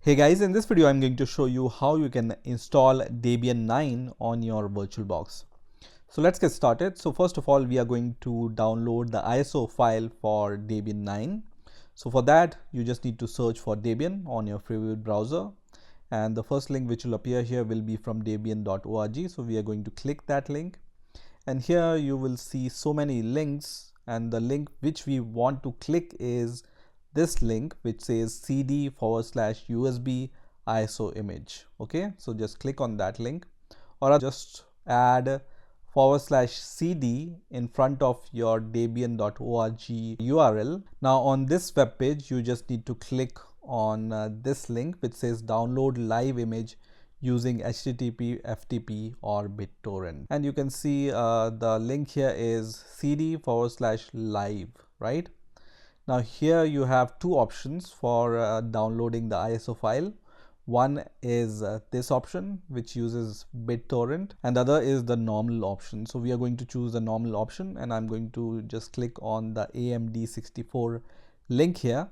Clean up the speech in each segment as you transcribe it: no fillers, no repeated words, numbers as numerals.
Hey guys, in this video I'm going to show you how you can install Debian 9 on your VirtualBox. So let's get started. So first of all, we are going to download the ISO file for Debian 9. So for that, you just need to search for Debian on your favorite browser. And the first link which will appear here will be from debian.org. So we are going to click that link. And here you will see so many links, and the link which we want to click is this link which says cd/USB ISO image. Okay, so just click on that link, or I'll just add /cd in front of your debian.org URL. Now on this web page, you just need to click on this link which says download live image using HTTP, FTP or BitTorrent. And you can see the link here is cd/live, right? Now here you have two options for downloading the ISO file. One is this option which uses BitTorrent, and the other is the normal option. So we are going to choose the normal option, and I'm going to just click on the AMD64 link here.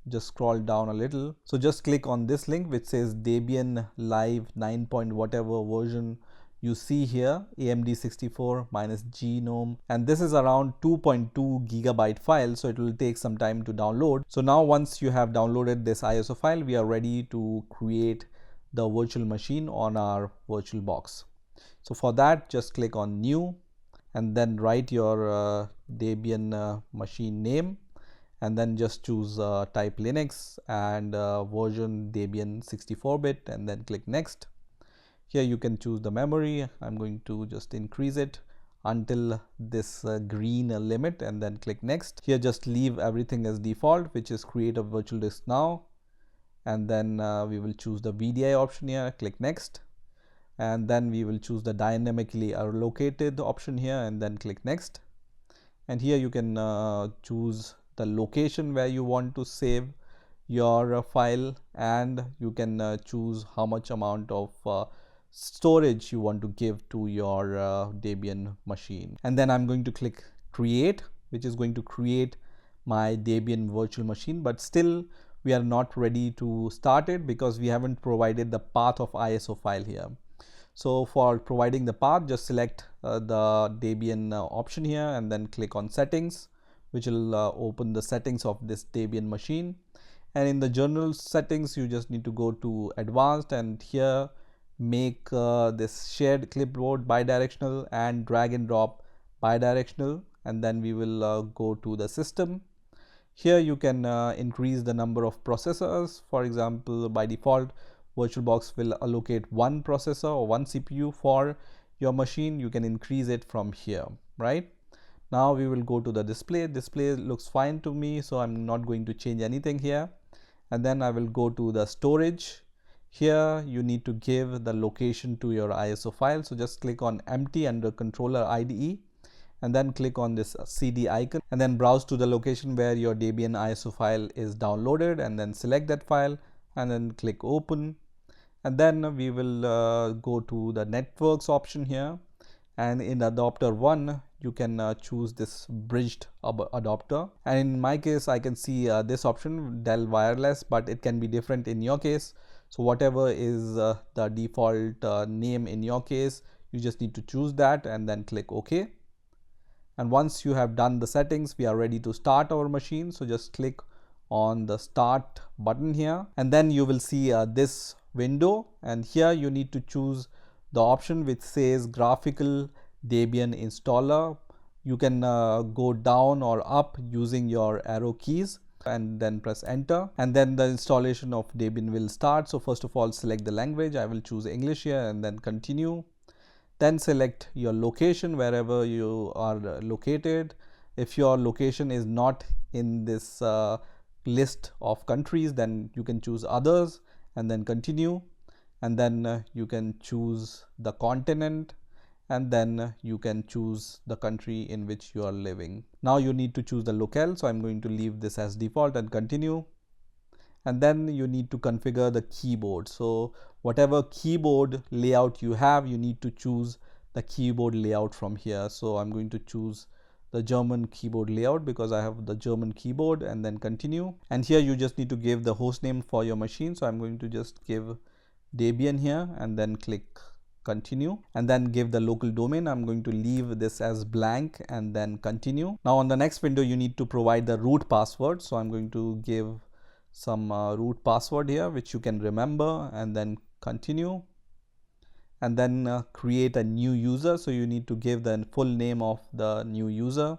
Just scroll down a little. So just click on this link which says Debian live 9 point whatever version you see here, AMD64 minus GNOME, and this is around 2.2 gigabyte file, so it will take some time to download. So now once you have downloaded this ISO file, we are ready to create the virtual machine on our VirtualBox. So for that, just click on new and then write your Debian machine name, and then just choose type Linux and version Debian 64-bit, and then click next. Here you can choose the memory. I'm going to just increase it until this green limit, and then click next. Here just leave everything as default, which is create a virtual disk now, and then we will choose the VDI option here, click next, and then we will choose the dynamically allocated option here, and then click next. And here you can choose the location where you want to save your file, and you can choose how much amount of storage you want to give to your Debian machine. And then I'm going to click create, which is going to create my Debian virtual machine, but still we are not ready to start it because we haven't provided the path of ISO file here. So for providing the path, just select the Debian option here and then click on settings, which will open the settings of this Debian machine. And in the general settings, you just need to go to advanced, and here make this shared clipboard bidirectional and drag and drop bidirectional, and then we will go to the system. Here you can increase the number of processors. For example, by default, VirtualBox will allocate one processor or one CPU for your machine. You can increase it from here, right? Now we will go to the display. Display looks fine to me, so I'm not going to change anything here. And then I will go to the storage. Here you need to give the location to your ISO file. So just click on empty under controller IDE, and then click on this CD icon, and then browse to the location where your Debian ISO file is downloaded, and then select that file and then click open. And then we will go to the networks option here, and in adapter 1 you can choose this bridged adapter, and in my case I can see this option Dell wireless, but it can be different in your case. So whatever is the default name in your case, you just need to choose that and then click OK. And once you have done the settings, we are ready to start our machine. So just click on the start button here, and then you will see this window, and here you need to choose the option which says graphical Debian installer. You can go down or up using your arrow keys, and then press enter, and then the installation of Debian will start. So first of all, select the language. I will choose English here, and then continue. Then select your location wherever you are located. If your location is not in this list of countries, then you can choose others, and then continue. And then you can choose the continent, and then you can choose the country in which you are living. Now you need to choose the locale, so I'm going to leave this as default and continue. And then you need to configure the keyboard. So whatever keyboard layout you have, you need to choose the keyboard layout from here. So I'm going to choose the German keyboard layout because I have the German keyboard, and then continue. And here you just need to give the host name for your machine. So I'm going to just give Debian here and then click continue, and then give the local domain. I'm going to leave this as blank and then continue. Now on the next window you need to provide the root password. So I'm going to give some root password here which you can remember, and then continue, and then create a new user. So you need to give the full name of the new user.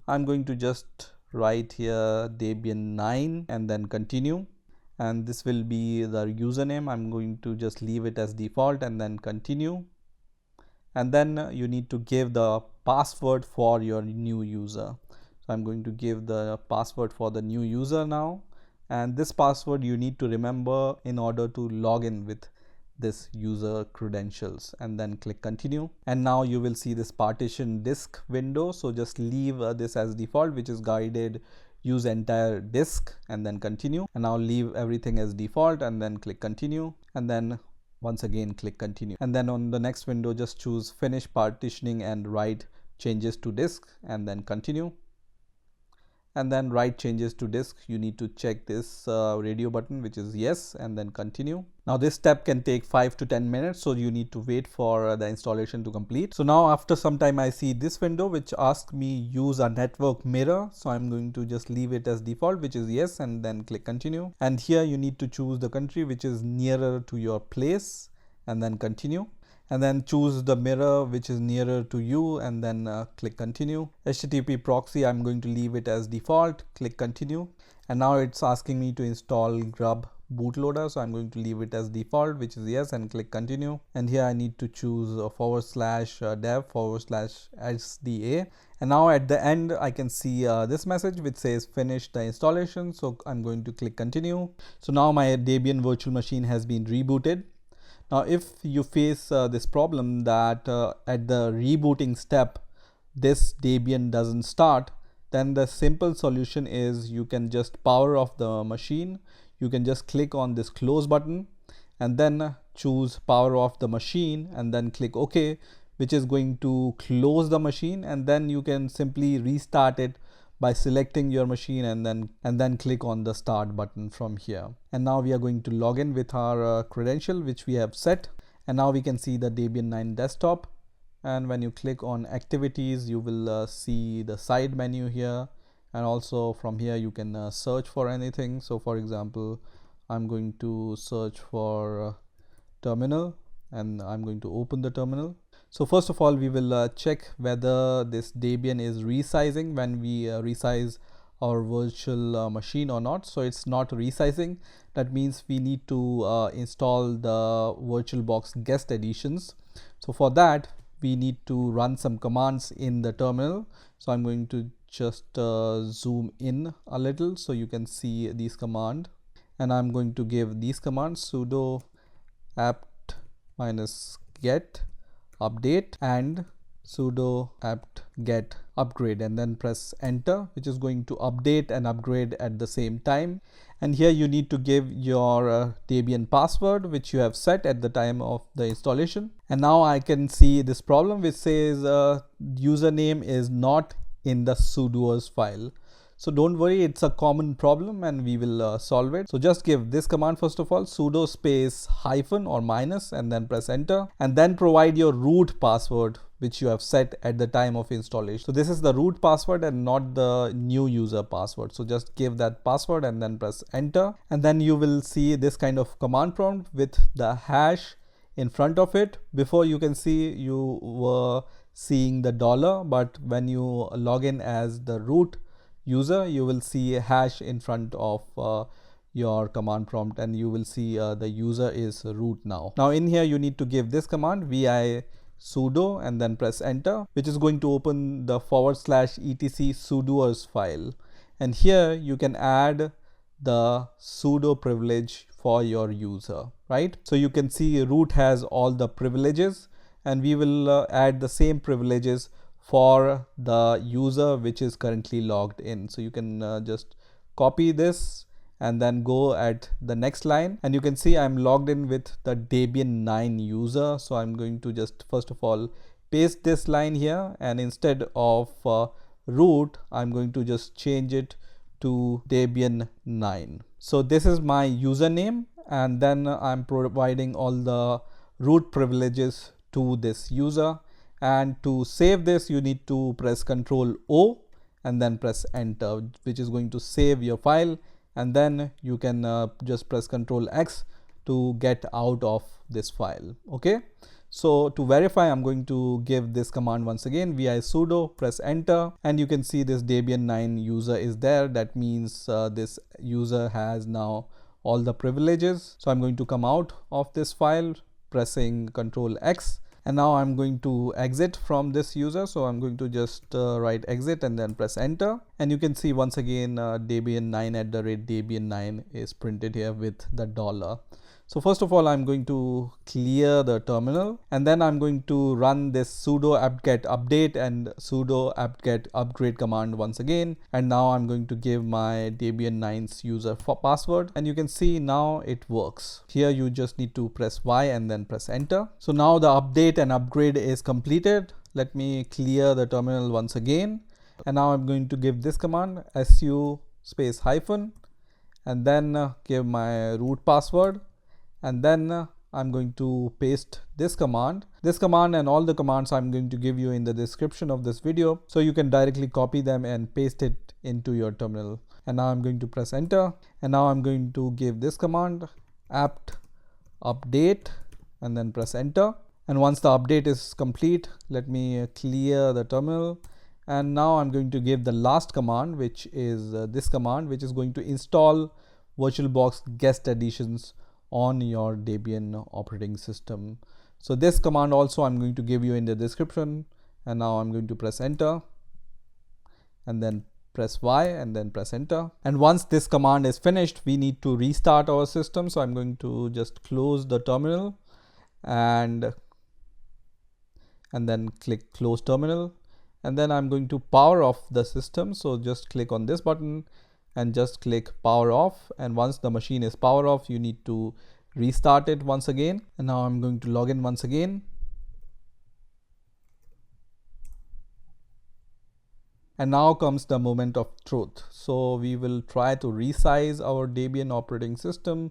I'm going to just write here Debian 9 and then continue, and this will be the username. I'm going to just leave it as default and then continue, and then you need to give the password for your new user. So I'm going to give the password for the new user now, and this password you need to remember in order to log in with this user credentials, and then click continue. And now you will see this partition disk window. So just leave this as default, which is guided use entire disk, and then continue. And now leave everything as default and then click continue, and then once again click continue. And then on the next window just choose finish partitioning and write changes to disk, and then continue. And then write changes to disk, you need to check this radio button, which is yes, and then continue. Now this step can take 5 to 10 minutes, so you need to wait for the installation to complete. So now after some time I see this window which asks me use a network mirror. So I'm going to just leave it as default, which is yes, and then click continue. And here you need to choose the country which is nearer to your place, and then continue. And then choose the mirror which is nearer to you, and then click continue. HTTP proxy, I'm going to leave it as default, click continue. And now it's asking me to install grub bootloader, so I'm going to leave it as default, which is yes, and click continue. And here I need to choose /dev/SDA. And now at the end I can see this message which says finish the installation, so I'm going to click continue. So now my Debian virtual machine has been rebooted. Now if you face this problem that at the rebooting step this Debian doesn't start, then the simple solution is you can just power off the machine. You can just click on this close button and then choose power off the machine, and then click OK, which is going to close the machine, and then you can simply restart it by selecting your machine and then click on the start button from here. And now we are going to log in with our credential which we have set, and now we can see the Debian 9 desktop. And when you click on activities you will see the side menu here, and also from here you can search for anything. So for example, I'm going to search for terminal, and I'm going to open the terminal. So first of all we will check whether this Debian is resizing when we resize our virtual machine or not. So it's not resizing. That means we need to install the VirtualBox Guest Additions. So for that we need to run some commands in the terminal. So I'm going to just zoom in a little so you can see these commands, and I'm going to give these commands sudo apt-get update and sudo apt-get upgrade, and then press enter, which is going to update and upgrade at the same time. And here you need to give your Debian password which you have set at the time of the installation. And now I can see this problem which says username is not in the sudoers file. So don't worry, it's a common problem and we will solve it. So just give this command first of all, sudo space hyphen or minus, and then press enter, and then provide your root password which you have set at the time of installation. So this is the root password and not the new user password. So just give that password and then press enter, and then you will see this kind of command prompt with the hash in front of it. Before you can see you were seeing the $, but when you log in as the root user you will see a hash in front of your command prompt, and you will see the user is root now. Now in here you need to give this command vi sudo and then press enter, which is going to open the /etc sudoers file, and here you can add the sudo privilege for your user, right? So you can see root has all the privileges, and we will add the same privileges for the user which is currently logged in. So you can just copy this and then go at the next line, and you can see I'm logged in with the Debian 9 user. So I'm going to just first of all paste this line here, and instead of root, I'm going to just change it to Debian 9. So this is my username, and then I'm providing all the root privileges to this user. And to save this, you need to press Ctrl O and then press enter, which is going to save your file. And then you can just press Ctrl X to get out of this file. Okay. So to verify, I'm going to give this command once again, visudo, press enter, and you can see this Debian 9 user is there. That means this user has now all the privileges. So I'm going to come out of this file, pressing Ctrl X, and now I'm going to exit from this user. So I'm going to just write exit and then press enter, and you can see once again Debian 9 @Debian 9 is printed here with the $. So first of all, I'm going to clear the terminal, and then I'm going to run this sudo apt-get update and sudo apt-get upgrade command once again. And now I'm going to give my Debian 9's user password, and you can see now it works. Here you just need to press Y and then press enter. So now the update and upgrade is completed. Let me clear the terminal once again. And now I'm going to give this command, su space hyphen, and then give my root password. And then I'm going to paste this command and all the commands I'm going to give you in the description of this video, so you can directly copy them and paste it into your terminal. And now I'm going to press enter, and now I'm going to give this command, apt update, and then press enter. And once the update is complete, let me clear the terminal. And now I'm going to give the last command, which is this command, which is going to install VirtualBox Guest Additions on your Debian operating system. So this command also I'm going to give you in the description. And now I'm going to press enter and then press Y and then press enter. And once this command is finished, we need to restart our system. So I'm going to just close the terminal and then click close terminal. And then I'm going to power off the system. So just click on this button and just click power off. And once the machine is power off, you need to restart it once again. And now I'm going to log in once again. And now comes the moment of truth. So we will try to resize our Debian operating system.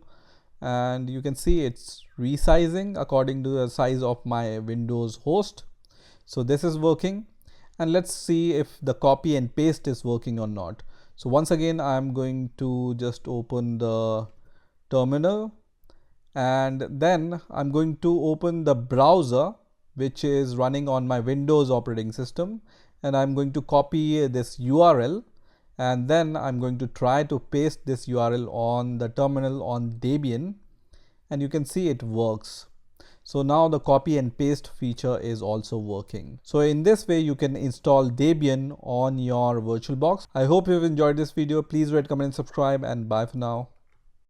And you can see it's resizing according to the size of my Windows host. So this is working. And let's see if the copy and paste is working or not. So once again, I'm going to just open the terminal, and then I'm going to open the browser, which is running on my Windows operating system. And I'm going to copy this URL, and then I'm going to try to paste this URL on the terminal on Debian, and you can see it works. So now the copy and paste feature is also working. So in this way, you can install Debian on your VirtualBox. I hope you've enjoyed this video. Please rate, comment, and subscribe, and bye for now.